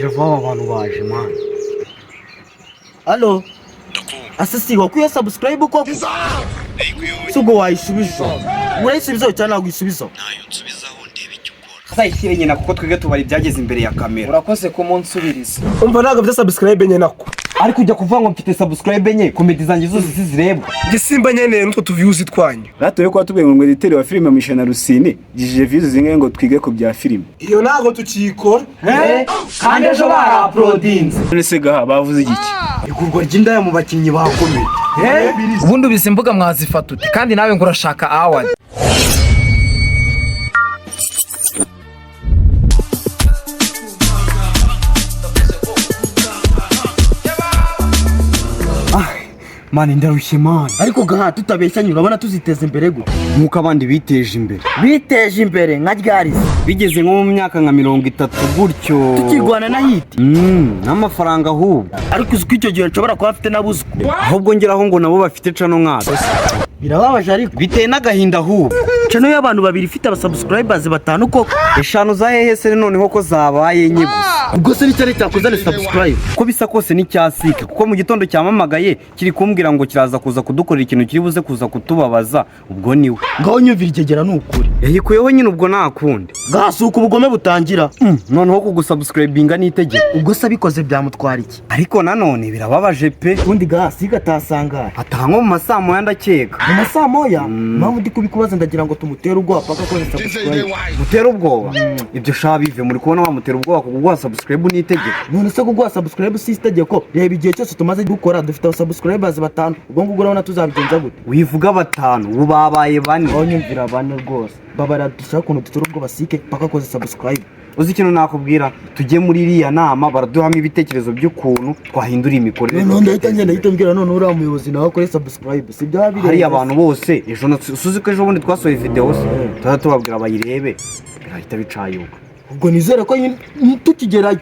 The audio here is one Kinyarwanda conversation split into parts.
Irava abantu baje man. Allo. Asasi wakuye subscribe ko sugo wayisubiza. Urayisubiza cyane nagwisubiza. Nayo nsubizaho ndebe icyo ukora. Azayishyire nyina kuko twige tubari byageze imbere ya kamera. Urakoze ko munsubiriza. Umva naga bya subscribe nye nako. Ari kujya kuvuga ngo mfite subscribe nye komedi zanjye zose zizirebwa. Gisimba nyene nutwo tuviews twanyu. Ratoye ko tubwiye ngo editeur wa filime mishana Rusini gijije views zingahe ngo twige ku bya filime. Iyo nago tukikora. Kandi ejo bara uploadinze. None se gaha bavuze igiki? Igurwa ry'indaya mu bakinyi bakomeye. Ubundi bisimbuga mwazifata uti kandi nawe ngo urashaka award. Mani ndarushye man. Ariko gaha tutabeshyanye urabona tuziteza imbere go. Nkuko abandi biteje imbere. Biteje imbere nka ryari? Bigeze nko mu myaka nka 30 gutyo. Tukigwana na hiti. N'amafaranga ahubwo. Ariko uzi ko icyo gihe nshobora kuba afite nabuzuko. Ahubwo ngeraho ngo nabo bafite cano nkatwe. Birababaje ariko biteye n'agahinda ahubwo. Cano y'abantu babiri ifite abasubscribers batanu koko. Eshanu za hehe se noneho ko zabaye nye gusa. Ubwo se bitari cyakuzana subscribe. Ko bisa kose ni cyasika kuko mu gitondo cyamamagaye kiri kumbwira ngo kiraza kuza kudukorera ikintu kiri buze kuza kutubabaza ubwo niwe. Ngaho nyumvira igegera n'ukuri. Yahikuyeho nyine ubwo nakundi. Gasuka ubugome butangira. Noneho kugusubscribinga n'itegeko. Ubwo se bikoze byamutwara iki? Ariko nanone birababaje pe. Undi gasi gatasanga. Atango mu masamo yandakeka. Mu masamo ya mpamvu ndi kubikubaza ndagira ngo tumutere ubwoba paka ko subscribe. Mutera ubwoba. Ibyo shabive muri kubona bamutera ubwoba kugwa subscribe n'itegeko. None se kugwa subscribe si itegeko. Reba igihe cyose tumaze gukora dufite subscribers batanu. Ubwo ngubwo urabona tuzabigenza gute? Wivuga batanu ubu babaye bane. Aho nyumvira bane rwose. Babara dushaka kuntu tuturu ubwo basike paka ko subscribe. Uzi ikintu nakubwira tujye muri iriya nama baraduhamo ibitekerezo by'ukuntu twahindura imikorere. None ndahita mbwira none uriya muyobozi nawe akore subscribe. Si bya bire. Hari abantu bose ejo suzi ko ejo bundi twasohoye video se. Tubabwira bayirebe. Birahita bicayuka. Ubwo nizere ko tukigerayo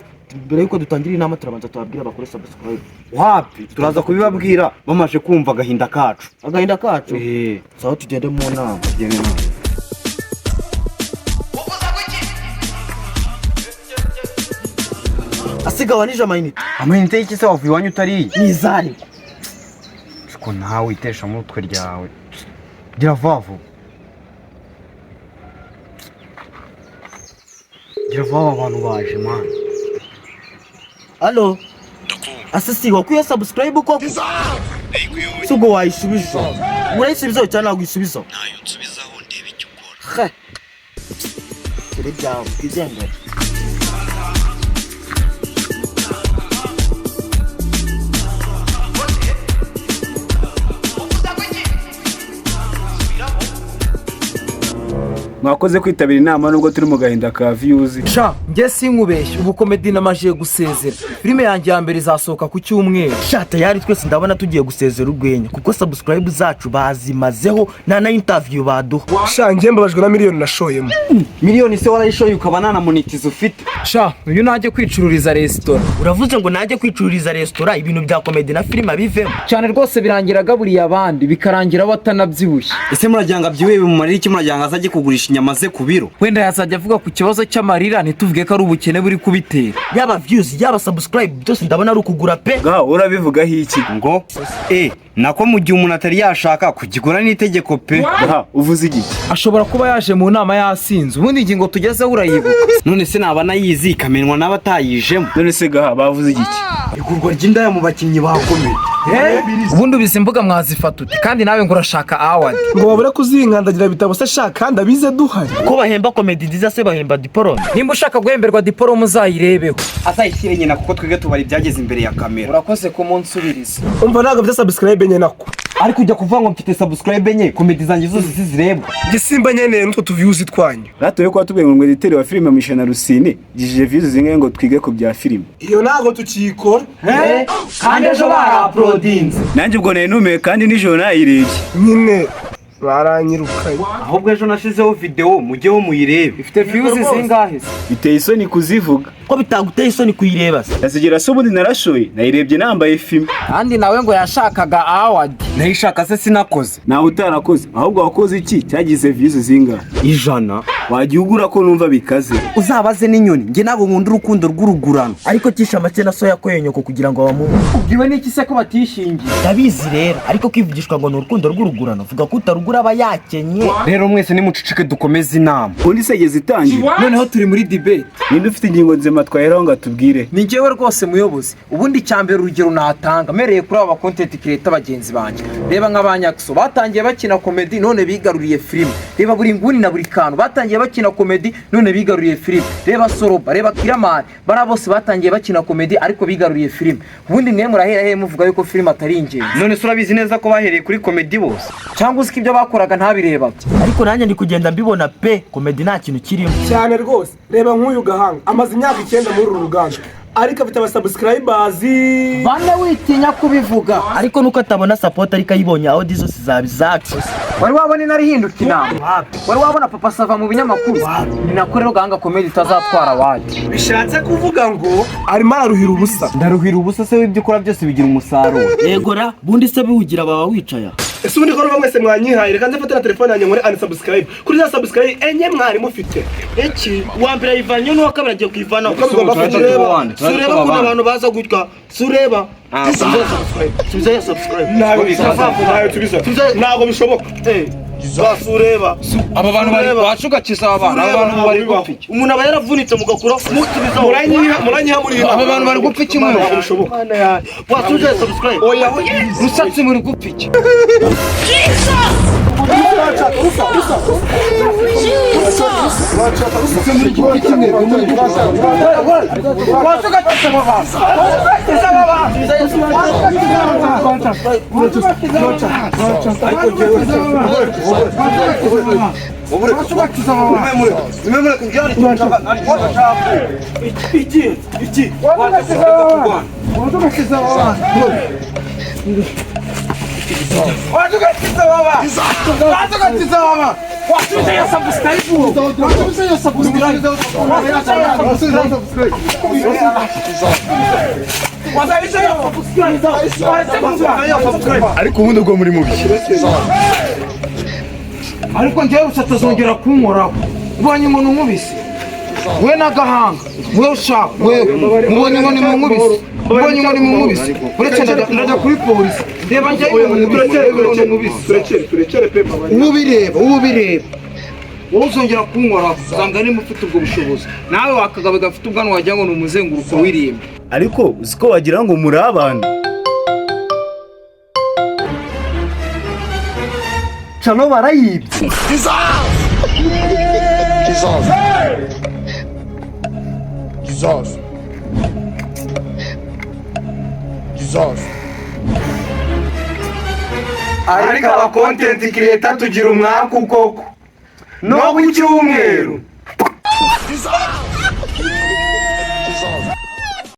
mbere yuko dutangira inama turabanza tubabwira bakore subscribe. Wapi turaza kubibabwira bamaje kumva agahinda kacu. Agahinda kacu? Sawa tugende mu nama. Asigawanije amayinite y'iki se wavuye wanyu utari nizari ko nawe itesha mu mutwe ryawe gira vavu abantu baje man. Allo asasi wakuye subscribe ko sugo wayisubiza. Urayisubiza cyane nagwisubiza. Nayo nsubizaho ndebe icyo ukora. Kire byawe bizengere. Mwakoze kwitabira inama nubwo turi mu gahinda ka views. Sha nge sinkubeshye ubu comedy namaje gusezera. Filime yanjye ya mbere izasohoka ku cyumweru. Sha tayari twese ndabona tugiye gusezera urwenya kuko subscribe zacu bazimazeho na interview baduha. Sha nge mbabajwe na miliyoni nashoyemo. Miliyoni se warayishoye ukaba nana monetize ufite. Sha uyu najye kwicururiza restaurant. Uravuze ngo najye kwicururiza restaurant ibintu bya comedy na filime bivemo. Cyane rwose birangira gaburiye abandi bikarangira watanabyibushye. Ese murajyanga byiwe bimumarira iki murajyanga azajye kugurisha inyama ze ku biro? Wenda yazajya avuga ku kibazo cy'amarira ntituvuge ko ari ubukene buri kubitera. Yaba views yaba subscribe byose ndabona ari ukugura pe. Gaha urabivuga iki ngo nako mu gihe umuntu atari yashaka kugikora n'itegeko pe. Gaha uvuze igiki? Ashobora kuba yaje mu nama yasinze ubundi ingingo tugezeho urayibuka. None se nabana yizi kamenwa n'abatayijemo. None se gaha bavuze igiki? Igurwa ry'indaya mu bakinyi bakomeye. Ubundi bisimbuga mwazifata uti kandi nawe ngo urashaka award. Ngo babura kuzinkandagira bitabo se shaka kandi abize duhari. Ko bahemba comedy nziza se bahemba diplome. Nimba ushaka guhemberwa diplome uzayirebeho. Azayishyire nyina kuko twige tubari byageze imbere ya kamera. Urakoze ko munsubiriza. Umva naga bya subscribe nye nako. Ari kujya kuvuga ngo mfite subscribe nye komedi zanjye zose zizirebwa. Gisimba nyene nutwo tuviews twanyu. Ratoye ko tubwiye ngo editeur wa filime mishana Rusini gijije views zingahe ngo twige ku bya filime. Iyo nago tukikora. Kandi ejo bara uploadinze. Nanjye ubwo naye nume kandi nijoro nayirebye. Nyine baranyirukanye. ahubwo ejo nashizeho video mujyeho muyirebe. ifite views zingahe se? biteye isoni kuzivuga. ko bitaguteye isoni kuyireba se? Yasigira se ubundi narashoye nayirebye nambaye filime. kandi nawe ngo yashakaga award. nayishaka se sinakoze. nawe utarakoze ahubwo wakoze iki cyagize views zingahe? 100. wagiye ugura ko numva bikaze. uzabaze n'inyoni njye ntabwo nkunda urukundo rw'urugurano ariko kisha make na so yakoye nyoko kugira ngo bamuhe. ubwiwe n'iki se ko batishingiye? ndabizi rero ariko kwivugishwa ngo ni urukundo rw'urugurano vuga ko utarugura aba yakenye. rero mwese nimucicike dukomeze inama. ubundi se igeze itangira. noneho turi muri debate. ninde ufite ingingo nzima twaheraho ngo atubwire? ni njyewe rwose muyobozi. ubundi cyambere urugero natanga mereye kuri aba content creator bagenzi banjye. reba nk'abanyakso batangiye bakina comedy none bigaruriye film. reba buri nguni na buri kantu batangiye bakina comedy none bigaruriye film. reba Soroba, reba Kiramani, bara bose batangiye bakina comedy ariko bigaruriye film. ubundi mwe murahera he muvuga yuko film atari ingenzi? none se urabizi neza ko bahereye kuri comedy bose? cyangwa uzi ko ibyo bakoraga ntabirebaga? ariko nanjye ndi kugenda mbibona pe komedi nta kintu kirimo Cyane rwose. Reba nk'uyu Gahanga amaze imyaka 9 muri uru ruganda. Ariko afite abasubscribers bane witinya kubivuga. ariko nuko atabona support ariko ayibonye aho zose zaba izacu. wari wabona inarihinduka inama? wari wabona papa sava mu binyamakuru? ni nako rero Gahanga Comedy itazatwara wadi. bishatse kuvuga ngo arimo araruhira ubusa. ndaruhira ubusa se w'ibyo ukora byose bigira umusaruro. yegora bundi se biwugira baba wicaye. Ese ubundi ko ruba mwese mwanyihaye reka nze na telefone yanjye nkore unsubscribe. Kuri za subscribe enye mwari mufite. iki wa mbere ayivanye n'uwa kabiri agiye kuyivana. Ukabigomba kureba. sureba ko abantu baza gutya sureba. tuza ya subscribe. Ntabwo bishobora. Ntabwo bishobora. Sureba. aba bantu bari bacugakiza abantu. aba bantu bari gupfa iki? umuntu aba yaravunitse mugakura mutubiza. Muranyiha muri aba bantu bari gupfa iki mwe? Ntabwo bishoboka. wasuze subscribe. Oya. musatsi muri gupfa iki? ariko ubundi ubwo muri mubi. ariko njyewe usatazongera kunkoraho. ubonye umuntu nkubise we na Gahanga we ushaka we mubonye ngo ni mu nkubise. ubonye ngo ni mu nkubise uretse ndajya kuri polisi. reba njyewe turekere pe mama. ubu bireba wowe uzongera kunkoraho usanga niba ufite ubwo bushobozi. nawe wakagabe gafite ubwanwa wagira ngo ni umuzenguruko w'irimbi. ariko uzi ko wagira ngo muri abantu. cano barayibye. Ariko aba content creator tugira umwaku koko. No ku cyumweru